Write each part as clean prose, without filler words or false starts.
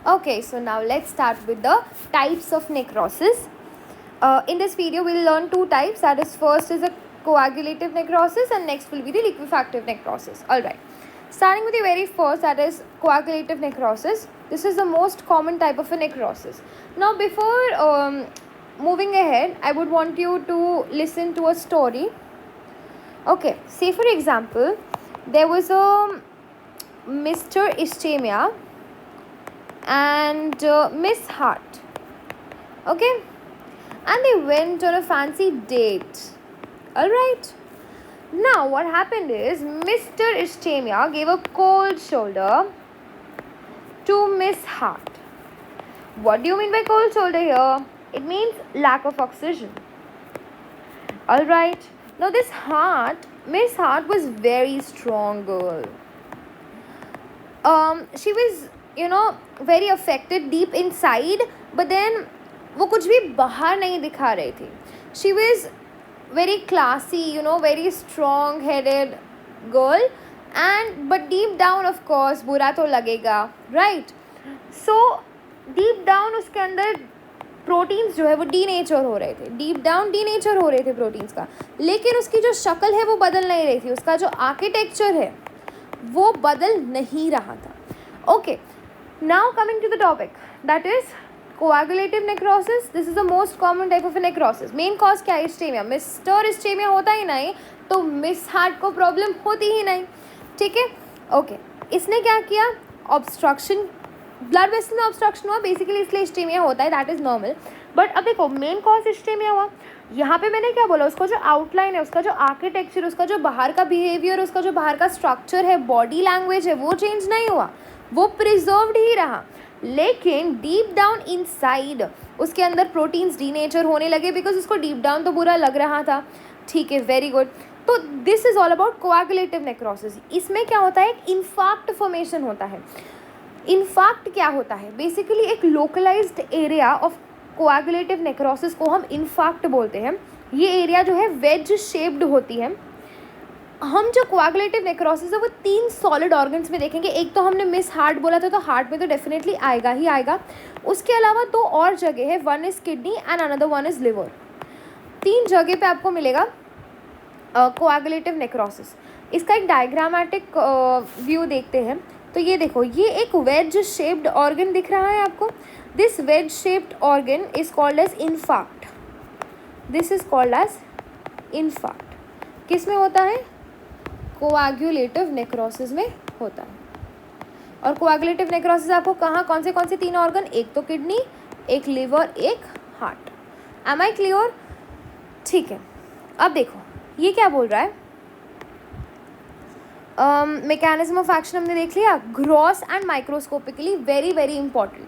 Okay, so now let's start with the types of necrosis. In this video, we'll learn two types. That is, first is a coagulative necrosis, and next will be the liquefactive necrosis. All right. Starting with the very first, that is coagulative necrosis. This is the most common type of a necrosis. Now, before moving ahead, I would want you to listen to a story. Okay, say for example, there was a Mr. Ischemia and Miss Hart. Okay, and they went on a fancy date. Alright. Now what happened is Mr. Ischemia gave a cold shoulder to Miss Hart. What do you mean by cold shoulder here? It means lack of oxygen. Alright. Now this Miss Hart was very strong girl. She was, very affected deep inside, but then वो कुछ भी बाहर नहीं दिखा रही थी. She was very classy, very strong headed girl, but deep down of course बुरा तो लगेगा, right? So deep down उसके अंदर प्रोटीन्स जो है वो डीनेचर हो रहे थे. डीप डाउन डीनेचर हो रहे थे प्रोटीन्स का, लेकिन उसकी जो शक्ल है वो बदल नहीं रही थी. उसका जो आर्किटेक्चर है वो बदल नहीं रहा था. Okay, now coming to the topic, that is coagulative necrosis. This is the most common type of a necrosis. Main cause क्या है? इस्टेमिया. मिस्टर इस्टेमिया होता ही नहीं तो मिस हार्ट को प्रॉब्लम होती ही नहीं. ठीक है, ओके. इसने क्या किया? ऑब्स्ट्रक्शन, ब्लड वेसल में ऑब्स्ट्रक्शन हुआ बेसिकली, इसलिए इस्टेमिया होता है. That is normal. बट अब देखो, मेन कॉज इस्टेमिया हुआ. यहाँ पे मैंने क्या बोला? उसका जो आउटलाइन है, उसका जो आर्किटेक्चर, उसका जो बाहर का बिहेवियर, उसका जो बाहर का स्ट्रक्चर है, बॉडी लैंग्वेज है, वो चेंज नहीं हुआ, वो प्रिजर्व्ड ही रहा. लेकिन डीप डाउन इनसाइड उसके अंदर प्रोटीन्स डीनेचर होने लगे, बिकॉज उसको डीप डाउन तो बुरा लग रहा था. ठीक है, वेरी गुड. तो this is all about coagulative necrosis. इसमें क्या होता है? एक इन्फार्क्ट फॉर्मेशन होता है. इन्फार्क्ट क्या होता है? बेसिकली एक localised area of coagulative necrosis को हम इन्फार्क्ट बोलते हैं. ये एरिया जो है वेज शेप्ड होती है. हम जो कोआगुलेटिव नेक्रोसिस है वो 3 सॉलिड ऑर्गन्स में देखेंगे. एक तो हमने मिस हार्ट बोला था, तो हार्ट में तो डेफिनेटली आएगा ही आएगा. उसके अलावा 2 और जगह है, one is kidney and another one is liver. 3 जगह पे आपको मिलेगा कोआगुलेटिव नेक्रोसिस. इसका एक डायग्रामेटिक व्यू देखते हैं. तो ये देखो, ये एक वेज शेप्ड ऑर्गन दिख रहा है आपको. This wedge shaped organ is called as infarct. This is called as infarct. किस में होता है? कोआगुलेटिव नेक्रोसिस में होता है. और कोआगुलेटिव नेक्रोसिस आपको कौन से 3 ऑर्गन? एक तो किडनी, एक लिवर, एक हार्ट. M I clear? ठीक है. अब देखो ये क्या बोल रहा है. मैकेनिज्म ऑफ एक्शन हमने देख लिया. Gross and microscopically very very important.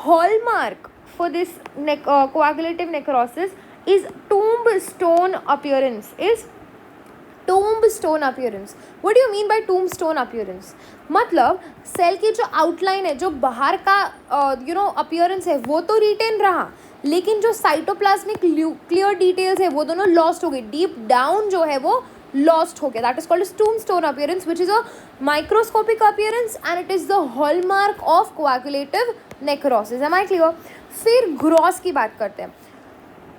Hallmark for this कोआगुलेटिव necrosis is tombstone appearance. tombstone appearance. What do you mean by tombstone appearance? मतलब सेल की जो आउटलाइन है, जो बाहर का अपीयरेंस है, वो तो रिटेन रहा, लेकिन जो साइटोप्लाज्मिक क्लियर डिटेल्स है वो दोनों लॉस्ट हो गई. डीप डाउन जो है वो लॉस्ट हो गया. That is called tombstone appearance, which is a microscopic appearance and it is the hallmark of coagulative necrosis. Am I clear? फिर ग्रॉस की बात करते हैं.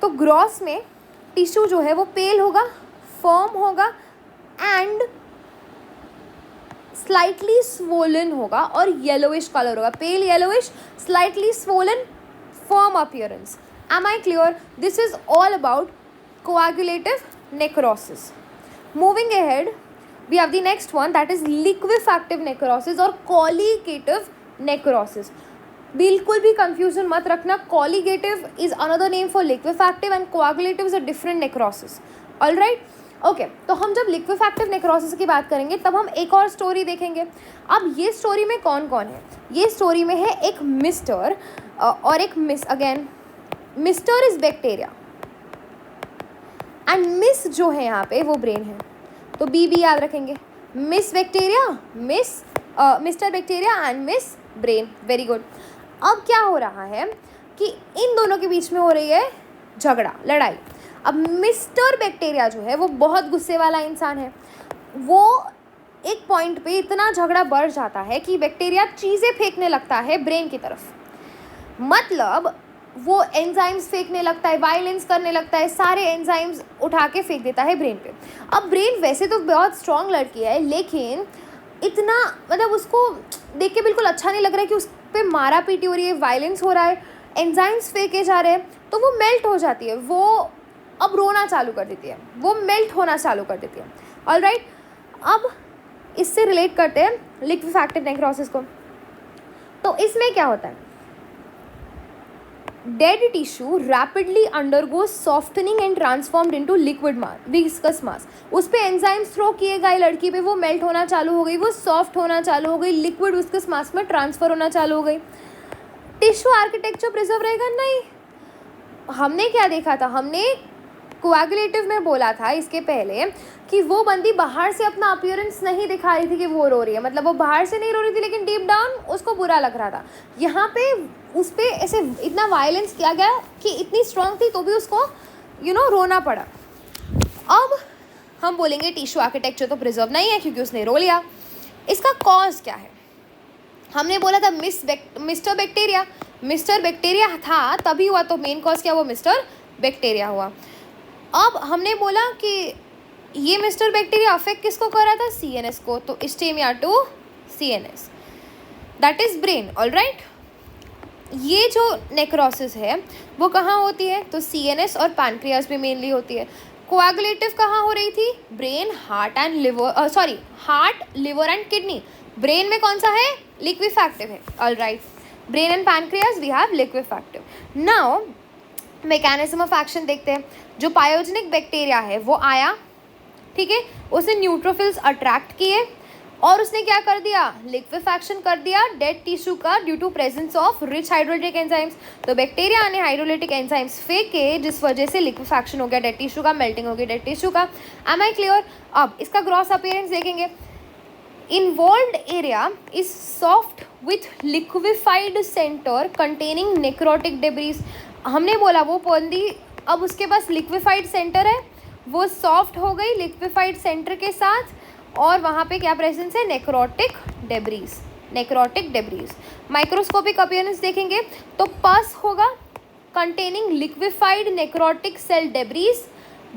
तो ग्रॉस में टिश्यू जो है वो पेल होगा, फर्म होगा एंड स्लाइटली स्वोलन होगा और येलोइश कलर होगा. Pale yellowish, slightly swollen, firm appearance. Am I clear? This is all about coagulative necrosis. Moving ahead, we have the next one, that is liquefactive necrosis और colliquative necrosis. बिल्कुल भी confusion मत रखना. Colliquative is another name for liquefactive and coagulative is a different necrosis. Alright, okay. तो हम जब liquefactive necrosis की बात करेंगे तब हम एक और स्टोरी देखेंगे. अब ये स्टोरी में कौन कौन है? ये स्टोरी में है एक मिस्टर और एक miss. Again, mister is bacteria and miss जो है यहाँ पे वो ब्रेन है, तो बी याद रखेंगे. Miss bacteria, mister bacteria and miss brain. Very good. अब क्या हो रहा है कि इन दोनों के बीच में हो रही है झगड़ा, लड़ाई. अब मिस्टर बैक्टीरिया जो है वो बहुत गुस्से वाला इंसान है. वो एक पॉइंट पे इतना झगड़ा बढ़ जाता है कि बैक्टीरिया चीज़ें फेंकने लगता है ब्रेन की तरफ, मतलब वो एंजाइम्स फेंकने लगता है, वायलेंस करने लगता है, सारे एंजाइम्स उठा के फेंक देता है ब्रेन पे। अब ब्रेन वैसे तो बहुत स्ट्रॉन्ग लड़की है, लेकिन इतना मतलब उसको देख के बिल्कुल अच्छा नहीं लग रहा है कि उस पर मारा पीटी हो रही है, वायलेंस हो रहा है, एंजाइम्स फेंके जा रहे हैं, तो वो मेल्ट हो जाती है, वो अब रोना चालू कर देती है, वो मेल्ट होना चालू कर देती है। ऑलराइट, अब इससे रिलेट करते हैं लिक्विफैक्टिव नेक्रोसिस को। तो इसमें क्या होता है, dead tissue rapidly undergoes softening and transformed into liquid mass, viscous mass। उस पे एंजाइम्स थ्रो किए गए लड़की पे, वो मेल्ट होना चालू हो गई, वो सॉफ्ट होना चालू हो गई, लिक्विड विस्कस मास में ट्रांसफर होना चालू हो गई। टिश्यू आर्किटेक्चर प्रिजर्व रहेगा? नहीं। हमने क्या देखा था, हमने कोएगुलेटिव में बोला था इसके पहले कि वो बंदी बाहर से अपना अपीयरेंस नहीं दिखा रही थी कि वो रो रही है, मतलब वो बाहर से नहीं रो रही थी लेकिन डीप डाउन उसको बुरा लग रहा था। यहाँ पे उस पर ऐसे इतना वायलेंस किया गया कि इतनी स्ट्रांग थी तो भी उसको रोना पड़ा। अब हम बोलेंगे टिश्यू आर्किटेक्चर तो प्रिजर्व नहीं है क्योंकि उसने रो लिया। इसका कॉज क्या है? हमने बोला था मिस्टर बैक्टीरिया था तभी हुआ, तो मेन कॉज क्या हुआ? मिस्टर बैक्टीरिया हुआ। अब हमने बोला कि ये मिस्टर बैक्टीरिया अफेक्ट किसको कर रहा था? CNS को, तो ischemia to CNS, that is brain. Alright, ये जो नेक्रोसिस है वो कहाँ होती है? तो CNS और पैनक्रियास में मेनली होती है। कोएगुलेटिव कहाँ हो रही थी? Brain, heart and liver, heart, liver and kidney. Brain में कौन सा है? लिक्विफैक्टिव है। Alright, brain and pancreas we have liquefactive. Now mechanism of action देखते हैं। जो पायोजेनिक बैक्टीरिया है वो आया, ठीक है, उसने न्यूट्रोफिल्स अट्रैक्ट किए और उसने क्या कर दिया? लिक्विफैक्शन कर दिया डेड टिश्यू का due to presence of rich hydrolytic enzymes. तो बैक्टीरिया ने हाइड्रोलिटिक एंजाइम्स फेंके जिस वजह से लिक्विफैक्शन हो गया डेड टिश्यू का, मेल्टिंग हो गई डेड टिश्यू का। Am I clear? अब इसका ग्रॉस अपीयरेंस देखेंगे। Involved area is soft with liquefied center containing necrotic debris। हमने बोला वो बंदी अब उसके पास लिक्विफाइड सेंटर है, वो सॉफ्ट हो गई लिक्विफाइड सेंटर के साथ और वहाँ पे क्या प्रेजेंस है? Necrotic debris. माइक्रोस्कोपिक अपीयरेंस देखेंगे तो पस होगा containing liquefied necrotic cell debris,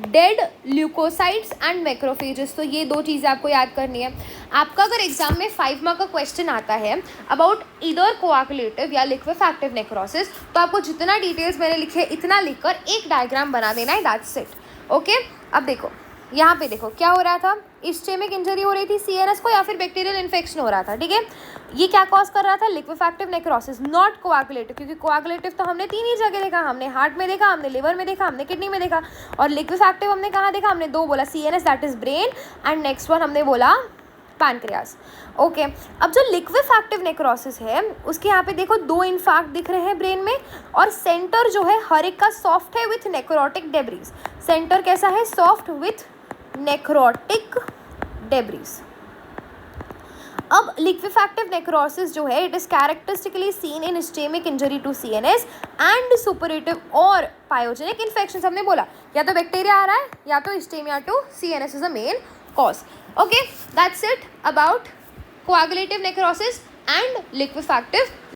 dead leukocytes and macrophages. तो ये दो चीज़ें आपको याद करनी है। आपका अगर एग्जाम में 5 मार्क का क्वेश्चन आता है अबाउट इधर कोएगुलेटिव या लिक्विफैक्टिव नेक्रोसिस, तो आपको जितना डिटेल्स मैंने लिखे इतना लिखकर एक डायग्राम बना देना है, दैट्स इट। ओके, अब देखो यहाँ पे देखो क्या हो रहा था, इस्चेमिक इंजरी हो रही थी CNS को या फिर बैक्टीरियल इन्फेक्शन हो रहा था, ठीक है। ये क्या कॉज कर रहा था? लिक्विफैक्टिव नेक्रोसिस, नॉट कोएगुलेटिव, क्योंकि कोएगुलेटिव तो हमने 3 ही जगह देखा, हमने हार्ट में देखा, हमने लिवर में देखा, हमने किडनी में देखा, और लिक्विफैक्टिव हमने कहाँ देखा? हमने 2 बोला, CNS that is brain and next one हमने बोला पैनक्रियास। ओके, अब जो लिक्विफैक्टिव नेक्रोसिस है उसके यहाँ पे देखो 2 इन्फार्क्ट दिख रहे हैं ब्रेन में, और सेंटर जो है हर एक का सॉफ्ट है विथ नेक्रोटिक डेब्रीज। सेंटर कैसा है? Soft with necrotic debris. अब लिक्विफैक्टिव नेक्रोसिस जो है it is characteristically seen in ischaemic injury to CNS and suppurative और पायोजेनिक इन्फेक्शन। हमने बोला या तो बैक्टीरिया आ रहा है या तो ischemia to CNS is the main cause. Okay, that's it about coagulative necrosis and liquefactive